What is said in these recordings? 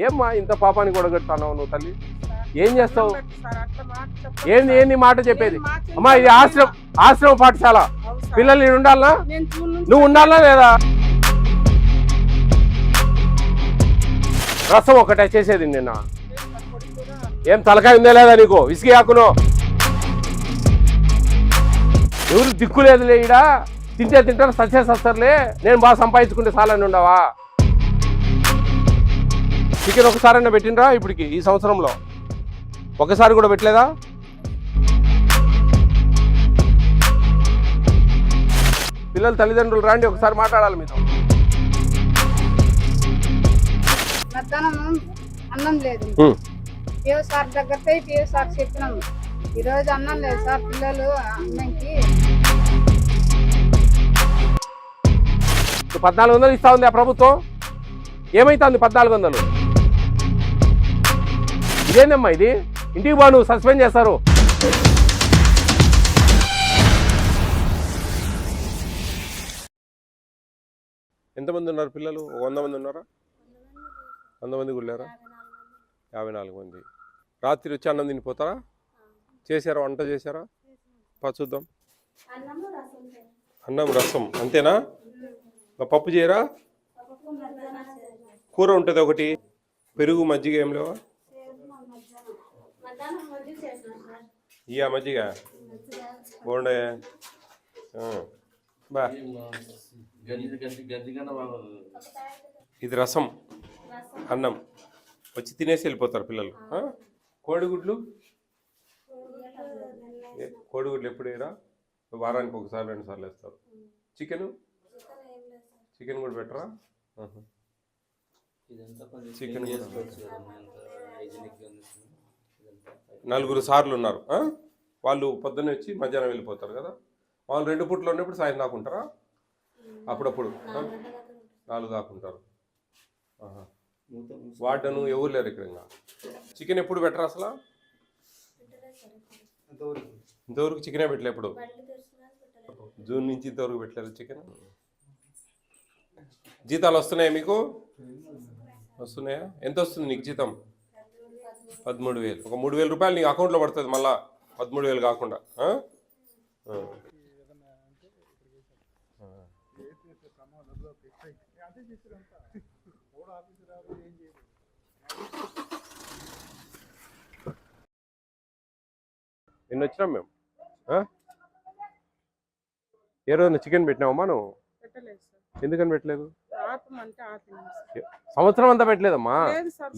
ఏమ్మా ఇంత పాపానికి కొడగొడతావు నువ్వు తల్లి? ఏం చేస్తావు? ఏంది ఏంది మాట చెప్పేది? అమ్మా ఇది ఆశ్రమ పాఠశాల, పిల్లలు నేను ఉండాలనా? నువ్వు ఉండాలనా లేదా? రసం ఒకటే చేసేది నిన్న. ఏం తలకాయ ఉందే లేదా నీకు? విసిగి ఆకును ఎవరు దిక్కు లేదులే, ఈడ తింటే తింటారు సచ్చేసేస్తారులే, నేను బాగా సంపాదించుకుంటే చాలని ఉండవా? చికెన్ ఒకసారైనా పెట్టినరా ఇప్పటికి? ఈ సంవత్సరంలో ఒకసారి కూడా పెట్టలేదా? పిల్లలు తల్లిదండ్రులు రాండి, ఒకసారి మాట్లాడాలి మీతో. అన్నం లేదు, పిఓ సార్ దగ్గర పిఓ సార్ చెప్పినాము, ఈరోజు అన్నం లేదు సార్ పిల్లలు అన్నంకి. 1400 ఇస్తా ఉంది ఆ ప్రభుత్వం, ఏమైతుంది 1400? ఇదేందమ్మా ఇది? ఇంటికి బా, నువ్వు సస్పెండ్ చేస్తారు. ఎంతమంది ఉన్నారు పిల్లలు? 100 మంది ఉన్నారా? 100 మంది గుళ్ళారా? 54 మంది. రాత్రి వచ్చి అన్నం తినిపోతారా? చేశారా? వంట చేశారా? చూద్దాం. అన్నం రసం అంతేనా? పప్పు చేయరా? కూర ఉంటుంది ఒకటి, పెరుగు మజ్జిగ ఏం లేవా? ఇయా మజ్జిగ బోండే బా. ఇది రసం అన్నం, వచ్చి తినేసి వెళ్ళిపోతారు పిల్లలు. కోడిగుడ్లు ఎప్పుడు వేయరా? వారానికి ఒకసారి 2 సార్లు వేస్తారు. చికెన్ కూడా పెట్టరా? చికెన్ 4 సార్లు ఉన్నారు. వాళ్ళు పొద్దున్నే వచ్చి మధ్యాహ్నం వెళ్ళిపోతారు కదా. వాళ్ళు 2 పూట్లు ఉన్నప్పుడు సాయంత్రం దాకుంటారా? అప్పుడప్పుడు 4 దాకుంటారు. వాడను ఎవరు లేరు ఇక్కడ. ఇంకా చికెన్ ఎప్పుడు పెట్టరా అసలు? ఇంతవరకు చికెనే పెట్టలే. ఎప్పుడు? జూన్ నుంచి ఇంతవరకు పెట్టలేదు చికెన్. జీతాలు వస్తున్నాయా మీకు? వస్తున్నాయా? ఎంత వస్తుంది నీకు జీతం? 13,000. ఒక 3,000 రూపాయలు నీకు అకౌంట్లో పడుతుంది మళ్ళా, 13,000 కాకుండా. నిన్న వచ్చినాం మేము. ఏ రోజున చికెన్ పెట్టినావమ్మా నువ్వు? ఎందుకని పెట్టలేదు? సంవత్సరం అంతా పెట్టలేదమ్మా.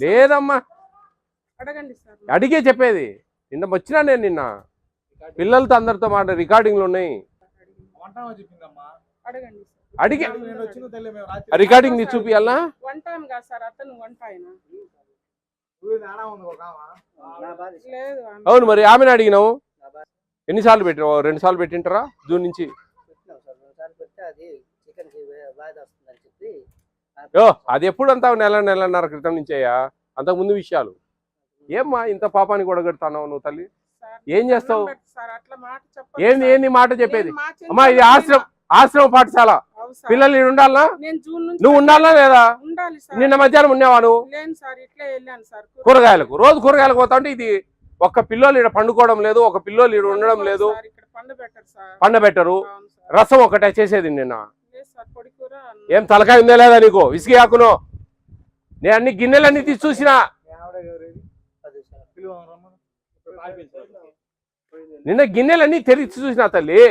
లేదమ్మా, అడిగే చెప్పేది. నిన్న వచ్చినా నేను, నిన్న పిల్లలతో అందరితో మాట రికార్డింగ్లు ఉన్నాయి. అడిగే రికార్డింగ్ నీ చూపియాలనా? అవును, మరి ఆమెను అడిగినావు. ఎన్నిసార్లు పెట్టినావు? 2 సార్లు పెట్టింటారా జూన్ నుంచి? అది ఎప్పుడు అంతా నెలన్నర క్రితం నుంచి అయ్యా, అంతకుముందు విషయాలు. ఏమ్మా ఇంత పాపానికి కొడగొడతావు నువ్వు తల్లి? ఏం చేస్తావు? ఏంది మాట చెప్పేది? అమ్మా ఇది ఆశ్రమ పాఠశాల, పిల్లలు నేను ఉండాలనా? నువ్వు ఉండాలనా లేదా? నిన్న మధ్యాహ్నం ఉన్నావా నువ్వు? కూరగాయలకు రోజు కూరగాయలకు పోతా ఉంటే ఇది ఒక్క పిల్లోలు ఇక్కడ పండుకోవడం లేదు, ఒక పిల్లోలు ఇక్కడ ఉండడం లేదు. పండబెట్టరు. రసం ఒకటే చేసేది నిన్న. ఏం తలకాయ ఉందే లేదా నీకు? విసిగి ఆకును నేను అన్ని గిన్నెలన్నీ తీసి చూసినా. నిన్న గిన్నెలన్నీ తెరిచి చూసినా తల్లి.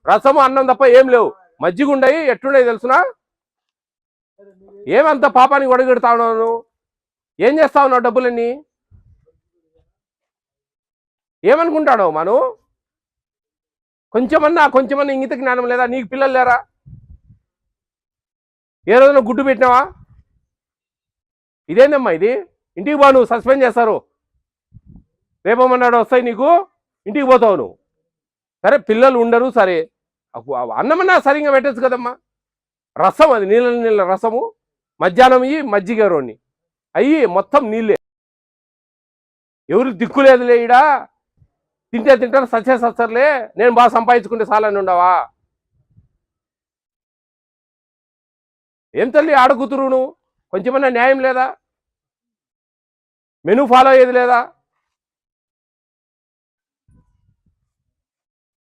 రసము అన్నం తప్ప ఏం లేవు. మజ్జిగ ఉండయి, ఎట్లుండయి తెలుసునా? ఏమంత పాపానికి ఒడగెడతా ఉన్నావు నువ్వు? ఏం చేస్తా ఉన్నావు డబ్బులన్నీ? ఏమనుకుంటాడు మనం? కొంచెమన్నా ఇంగిత జ్ఞానం లేదా? నీకు పిల్లలు లేరా? ఏ రోజున గుడ్డు పెట్టినావా? ఇదేందమ్మా ఇది? ఇంటికి బా, నువ్వు సస్పెండ్ చేస్తారు. రేపమన్నాడు వస్తాయి నీకు, ఇంటికి పోతావు నువ్వు. సరే పిల్లలు ఉండరు, సరే అన్నమన్నా సరిగ్గా పెట్టచ్చు కదమ్మా. రసం అది నీళ్ళ రసము, మధ్యాహ్నం ఇవి మజ్జిగ రోడ్ని అయ్యి మొత్తం నీళ్ళే. ఎవరికి దిక్కు లేదులే, ఈడ తింటే తింటారు సచ్చేసేస్తారులే, నేను బాగా సంపాదించుకుంటే చాలని ఉండవా? ఏం తల్లి ఆడ కూతురు నువ్వు? కొంచెమన్నా న్యాయం లేదా? మెనూ ఫాలో అయ్యేది లేదా?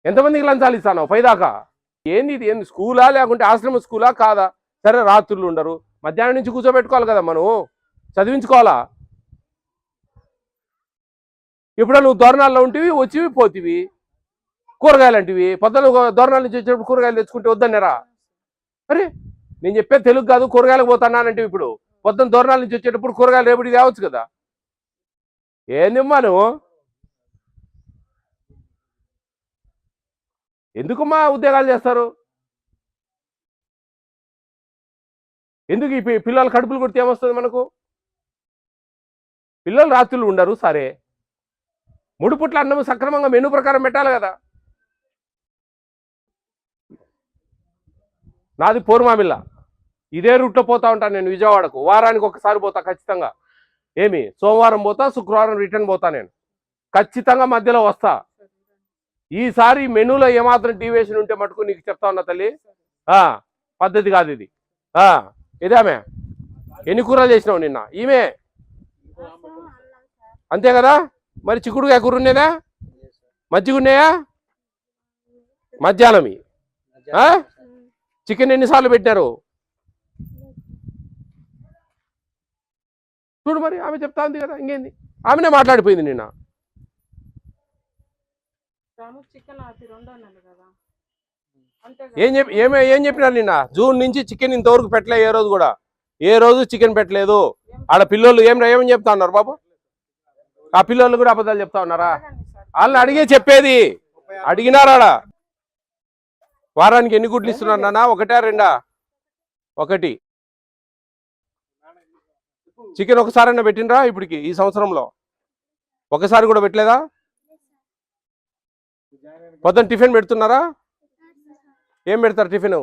ఎంతమందికి లంచాలు ఇస్తాను పైదాకా? ఏంది ఇది? ఏంది స్కూలా లేకుంటే ఆశ్రమ స్కూలా కాదా? సరే రాత్రులు ఉండరు, మధ్యాహ్నం నుంచి కూర్చోబెట్టుకోవాలి కదా, మనం చదివించుకోవాలా. ఇప్పుడు నువ్వు దోరణాల్లో ఉంటివి, వచ్చివి పోతివి, కూరగాయలు అంటివి, పొద్దున దోరణాల నుంచి వచ్చేటప్పుడు కూరగాయలు తెచ్చుకుంటే వద్దన్నారా? అరే నేను చెప్పేది తెలుగు కాదు, కూరగాయలకు పోతున్నానంటే ఇప్పుడు పొద్దున దోరణాల నుంచి వచ్చేటప్పుడు కూరగాయలు రేపటి తేవచ్చు కదా. ఏందిమ్మా నువ్వు? ఎందుకమ్మా ఉద్యోగాలు చేస్తారు? ఎందుకు ఈ పిల్లలు కడుపులు కొడితే ఏమొస్తుంది మనకు? పిల్లలు రాత్రులు ఉండరు, సరే 3 పూట్ల అన్నం సక్రమంగా మెనూ ప్రకారం పెట్టాలి కదా. నాది పోరుమామిల్ల, ఇదే రూట్లో పోతా ఉంటాను నేను విజయవాడకు, వారానికి ఒకసారి పోతా ఖచ్చితంగా. ఏమి సోమవారం పోతా, శుక్రవారం రిటర్న్ పోతా, నేను ఖచ్చితంగా మధ్యలో వస్తా. ఈసారి మెనూలో ఏమాత్రం డీవియేషన్ ఉంటే మటుకు నీకు చెప్తా ఉన్నా తల్లి, పద్ధతి కాదు ఇది. ఇదామే ఎన్ని కూరలు చేసినావు నిన్న? ఈమె అంతే కదా. మరి చిక్కుడుగా కూర ఉండేదా? మజ్జిగ ఉన్నాయా? మధ్యాహ్నం చికెన్ ఎన్నిసార్లు పెట్టారు చూడు. మరి ఆమె చెప్తా ఉంది కదా, ఇంకేంది? ఆమెనే మాట్లాడిపోయింది నిన్న. ఏం చెప్పినారు నిన్న? జూన్ నుంచి చికెన్ ఇంతవరకు పెట్టలే, ఏ రోజు చికెన్ పెట్టలేదు. ఆడ పిల్లోళ్ళు ఏమని చెప్తా ఉన్నారు బాబు? ఆ పిల్లోళ్ళు కూడా అబద్ధాలు చెప్తా ఉన్నారా? వాళ్ళని అడిగే చెప్పేది. అడిగినారా? వారానికి ఎన్ని గుడ్లు ఇస్తున్నారు నాన్న? 1 2? 1. చికెన్ ఒకసారైనా పెట్టినరా ఇప్పటికి? ఈ సంవత్సరంలో ఒకసారి కూడా పెట్టలేదా? పొద్దున్న టిఫిన్ పెడుతున్నారా? ఏం పెడతారు టిఫిన్?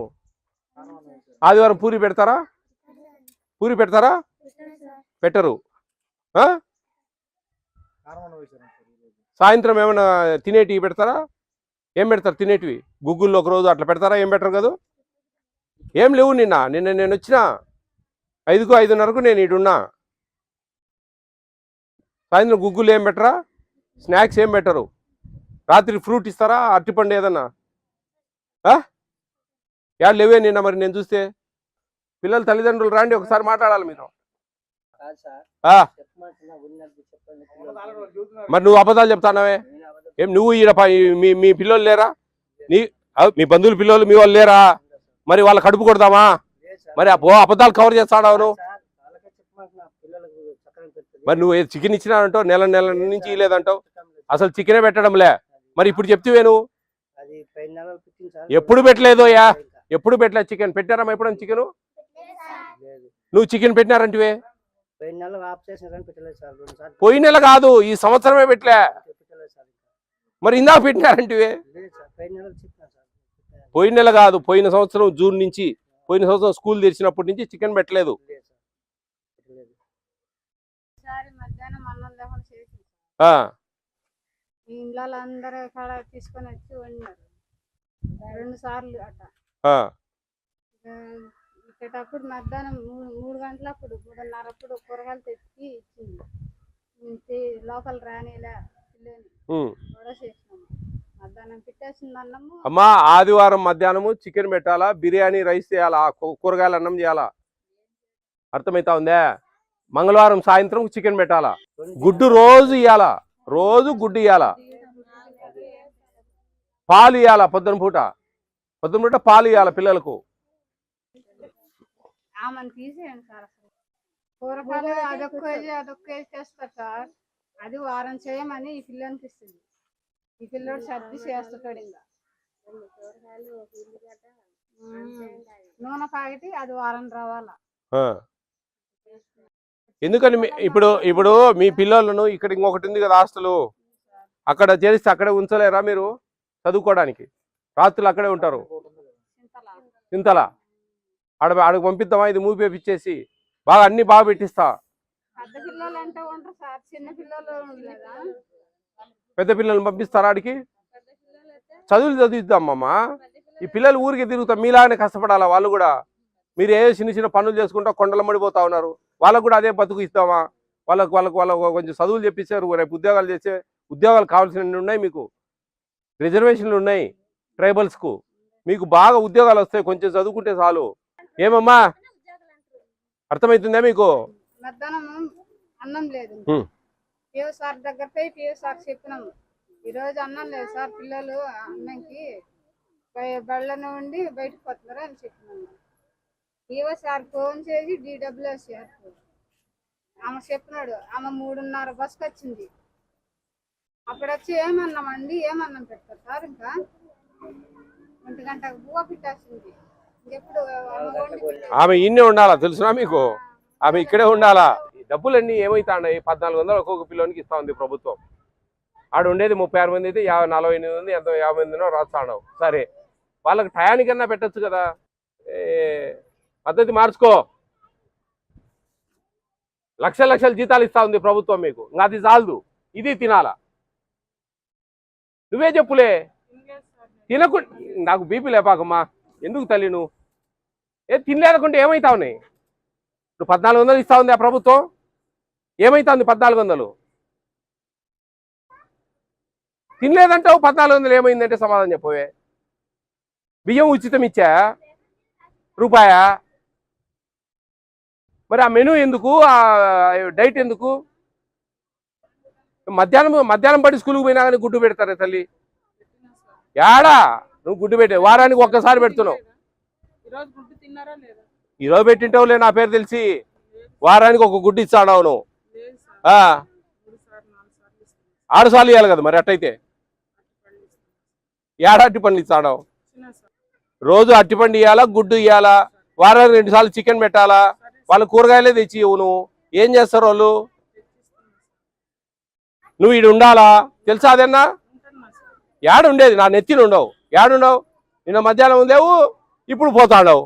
ఆదివారం పూరి పెడతారా? పూరి పెడతారా? పెట్టరు. సాయంత్రం ఏమైనా తినేటివి పెడతారా? ఏం పెడతారు తినేటివి? గుగ్గుల్లో ఒక రోజు అట్లా పెడతారా? ఏం పెట్టరు కదా. ఏం లేవు. నిన్న నేను వచ్చిన 5కు 5:30కు నేను ఇటున్నా. సాయంత్రం గుగ్గులు ఏం పెట్టరా? స్నాక్స్ ఏం పెట్టరు. రాత్రి ఫ్రూట్ ఇస్తారా? అరటిపండు ఏదన్నా? యాడ్ లేవే నిన్న. మరి నేను చూస్తే పిల్లల తల్లిదండ్రులు రాండి, ఒకసారి మాట్లాడాలి మీరు. మరి నువ్వు అబద్ధాలు చెప్తానవే? ఏం నువ్వు ఈడ మీ పిల్లలు లేరా? మీ బంధువుల పిల్లలు మీ వాళ్ళు లేరా? మరి వాళ్ళ కడుపు కొడదామా? మరి అబద్ధాలు కవర్ చేస్తాడావు నువ్వు. మరి నువ్వు చికెన్ ఇచ్చినానంటావు, నెల నుంచి ఇలేదంటావు, అసలు చికెనే పెట్టడంలే. మరి ఇప్పుడు చెప్తివే నువ్వు. ఎప్పుడు పెట్టలేదు ఎప్పుడు పెట్టలేదు చికెన్. పెట్టారమ్మా ఎప్పుడన్నా చికెన్? నువ్వు చికెన్ పెట్టినారంటివే? పోయిన నెల కాదు, ఈ సంవత్సరమే పెట్టలే. మరి ఇందాక పెట్టినారంటివే? పోయిన నెల కాదు, పోయిన సంవత్సరం జూన్ నుంచి, పోయిన సంవత్సరం స్కూల్ తెరిచినప్పటి నుంచి చికెన్ పెట్టలేదు. ఇంట్లో అందరూ కాడ తీసుకొని వచ్చి వండారు 2 సార్లు అట్ట. ఇచ్చేటప్పుడు మధ్యాహ్నం 3 గంటలప్పుడు 3:30 కూరగాయలు తెచ్చి ఇచ్చింది. లోపల రానిలా పిల్లని కూడా చేసినాము. మధ్యాహ్నం పెట్టేసింది అన్నము. అమ్మా ఆదివారం మధ్యాహ్నము చికెన్ పెట్టాలా, బిర్యానీ రైస్ చేయాలా, కూరగాయలు అన్నం చేయాలా? అర్థమైతా ఉందే? మంగళవారం సాయంత్రం చికెన్ పెట్టాలా, గుడ్డు రోజు ఇవ్వాలా, రోజు గుడ్డు ఇవ్వాలా, పాలు ఇవ్వాలా, పొద్దున పూట పాలు ఇవ్వాలా పిల్లలకు. కూరగాయలు అదొక్క కేజీ చేస్తారు సార్. అది వారం చేయమని ఈ పిల్లలకి ఇస్తుంది. ఈ పిల్లోడు సర్ది చేస్తాడు. ఇంకా నూనె ప్యాకెట్ అది వారం రావాలా. ఎందుకని ఇప్పుడు మీ పిల్లలను ఇక్కడ ఇంకొకటి ఉంది కదా హాస్టల్, అక్కడ చేరిస్తే అక్కడే ఉంచలేరా మీరు చదువుకోవడానికి? రాత్రులు అక్కడే ఉంటారు. చింతలా ఆడకు పంపిద్దామా? ఇది మూవీ పేపిచ్చేసి బాగా అన్ని బాగా పెట్టిస్తా. పెద్ద పిల్లల్ని పంపిస్తారా ఆడికి? చదువులు చదివిద్దామమ్మా. ఈ పిల్లలు ఊరికి తిరుగుతా, మీలాగానే కష్టపడాలా వాళ్ళు కూడా. మీరు ఏ చిన్న చిన్న పనులు చేసుకుంటా కొండల మడిపోతా ఉన్నారు. వాళ్ళకు కూడా అదే బతుకు ఇస్తామా? వాళ్ళకు కొంచెం చదువులు చెప్పించారు, రేపు ఉద్యోగాలు చేసే ఉద్యోగాలు కావాల్సినవి ఉన్నాయి, మీకు రిజర్వేషన్లు ఉన్నాయి ట్రైబల్స్కు, మీకు బాగా ఉద్యోగాలు వస్తాయి కొంచెం చదువుకుంటే చాలు. ఏమమ్మా అర్థమవుతుందా మీకు? మధ్యాహ్నం అన్నం లేదు. పిఓ సార్ దగ్గర పోయి పిఓ సార్ చెప్పినాము, ఈరోజు అన్నం లేదు సార్, పిల్లలు అన్నంకి బళ్ళ నుండి బయటకు పోతున్నారు అని చెప్పినాము. పిఓ సార్ ఫోన్ చేసి DWSR ఆమె చెప్పినాడు, ఆమె 3:30 బస్కి వచ్చింది. అప్పుడు వచ్చి ఏమన్నామండి, ఏమన్నాం పెడతారు సార్, ఇంకా 1 గంటకు బువ్వ పెట్టాల్సింది. ఇంకెప్పుడు ఆమె ఇన్నే ఉండాలా తెలుసునా మీకు? ఆమె ఇక్కడే ఉండాలా. డబ్బులన్నీ ఏమవుతాయి? 1400 ఒక్కొక్క పిల్లోనికి ఇస్తా ఉంది ప్రభుత్వం. ఆడ ఉండేది 36 మంది అయితే 48 మంది ఎంత 50 మందినో రాస్తాడవు. సరే, వాళ్ళకి టయానికన్నా పెట్టచ్చు కదా. పద్ధతి మార్చుకో. లక్షల జీతాలు ఇస్తా ఉంది ప్రభుత్వం మీకు, ఇంకా అది చాలదు, ఇది తినాలా. నువ్వే చెప్పులే, తినకు. నాకు బీపీ లేపాకమ్మా, ఎందుకు తల్లి నువ్వు తినలేదనుకుంటే ఏమవుతావున్నాయి? నువ్వు 1400 ఇస్తా ఉంది ఆ ప్రభుత్వం, ఏమైతుంది 1400? తినలేదంటావు 1400 ఏమైందంటే సమాధానం చెప్పవే. బియ్యం ఉచితం ఇచ్చా రూపాయా? మరి ఆ మెనూ ఎందుకు, ఆ డైట్ ఎందుకు? మధ్యాహ్నం పడి స్కూల్కి పోయినా కానీ గుడ్డు పెడతారే తల్లి. యాడా నువ్వు గుడ్డు పెట్టే వారానికి ఒక్కసారి పెడుతున్నావు. ఈరోజు పెట్టింటావులే, నా పేరు తెలిసి. వారానికి ఒక గుడ్డు ఇస్తాడావు నువ్వు. 6 సార్లు ఇవ్వాలి కదా మరి. అట్టయితే ఏడా అట్టి పండ్లు ఇస్తాడావు? రోజు అట్టిపండు ఇవ్వాలా, గుడ్డు ఇవ్వాలా, వారానికి 2 సార్లు చికెన్ పెట్టాలా, వాళ్ళు కూరగాయలే తెచ్చి ఇవ్వు. నువ్వు ఏం చేస్తారు వాళ్ళు? నువ్వు ఈడు ఉండాలా తెలుసా? అదన్నా ఏడుండేది? నా నెత్తిని ఉండవు. ఏడుండవు? నిన్న మధ్యాహ్నం ఉండేవు, ఇప్పుడు పోతాడవు.